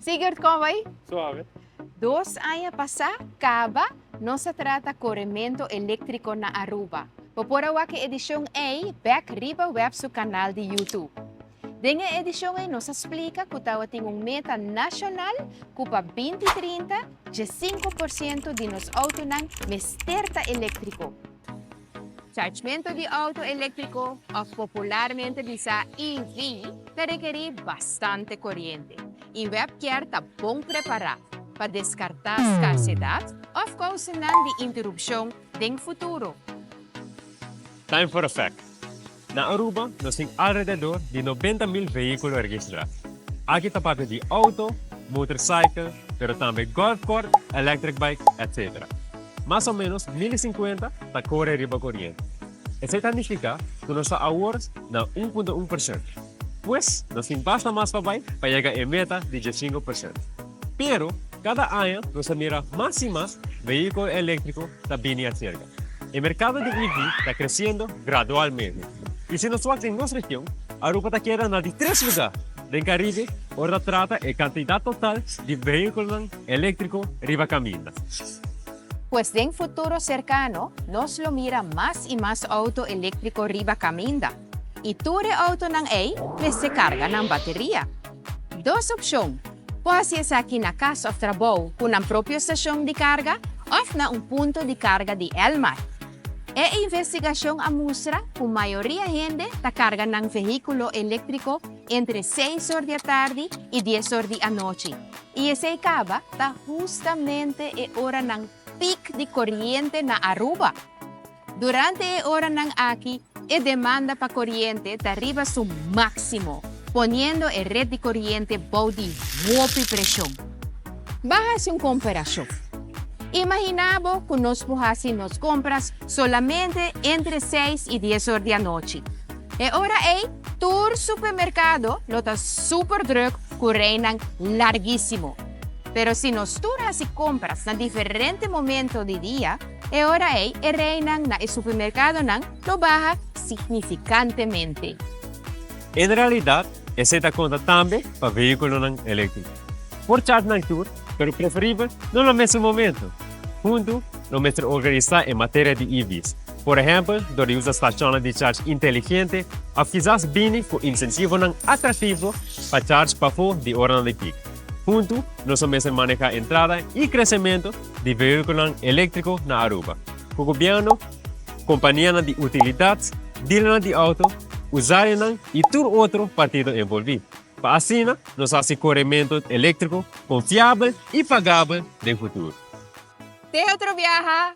Sigurd, como vai? Suave. 2 anos passar, acaba, não se trata corremento elétrico na Aruba. Popora que edição A, back riba web sa canal de YouTube. Denga edição A nos explica que tawa tem meta nacional que para 2030, de 5% de nos auto nang mesterta elétrico. Chargemento de auto elétrico, o popularmente bisa EV, te requer bastante corriente. E web quer tá bom preparado para descartar escassidade ou causar de interrupção no futuro. Time for a fact. Na Aruba, nós temos alrededor de 90.000 veículos registrados. Aqui está parte de auto, motorcycle, pero também golf cart, electric bike, etc. Mais ou menos 1.050 está corre riba corriente. Isso significa que nós estamos na 1.1%. Pues, nós temos basta mais para chegar à meta de 5%. Pero, cada ano, nós mira mais e mais veículos elétricos está vindo a cerca. O mercado de EV está crescendo gradualmente. E se nós vamos em nossa região, a Aruba está quedando de 3 lugares do Caribe, onde trata a quantidade total de veículos elétricos riba caminho. Pues en futuro cercano, nos lo mira más y más auto eléctrico riba caminda. Y ture auto ng A, se carga ng batería. Dos opciones. Puede ser aquí na casa of trabajo con una propia estación de carga o na un punto de carga de Elmar. E investigación amustra que mayoría gente ta carga ng vehículo eléctrico entre 6 horas de tarde y 10 horas de noche. Y ese acaba ta justamente e hora ng peak de corriente na Aruba. Durante a hora ng aquí, e demanda pa corriente ta arriba su máximo, poniendo el red de corriente body de presión. Baja sin comparación. Imaginamos que nos pujasen nos compras solamente entre 6 y 10 horas de noche. E hora tour supermercado lota super druk reinan larguísimo. Pero si nos turas y compras en diferentes momentos de día, e hora reinan na supermercado nang lo baja significantemente. En realidad, ese está conta também para veículos eléctricos. Por charge ng tour, pero preferível no no mesmo momento. Junto, no mesmo organizar em matéria de EVs. Por exemplo, donde usa estações de charge inteligente, ou quizás bine com incentivo atrativo para charge para fora de hora de pico. Junto, nós vamos manejar a entrada e crescimento de veículos elétricos na Aruba. O governo, companhias de utilidades, dealers de auto, usuários e todo outro partido envolvido. Para assim, nós fazemos corremento elétrico confiável e pagável no futuro. Te otro viaja!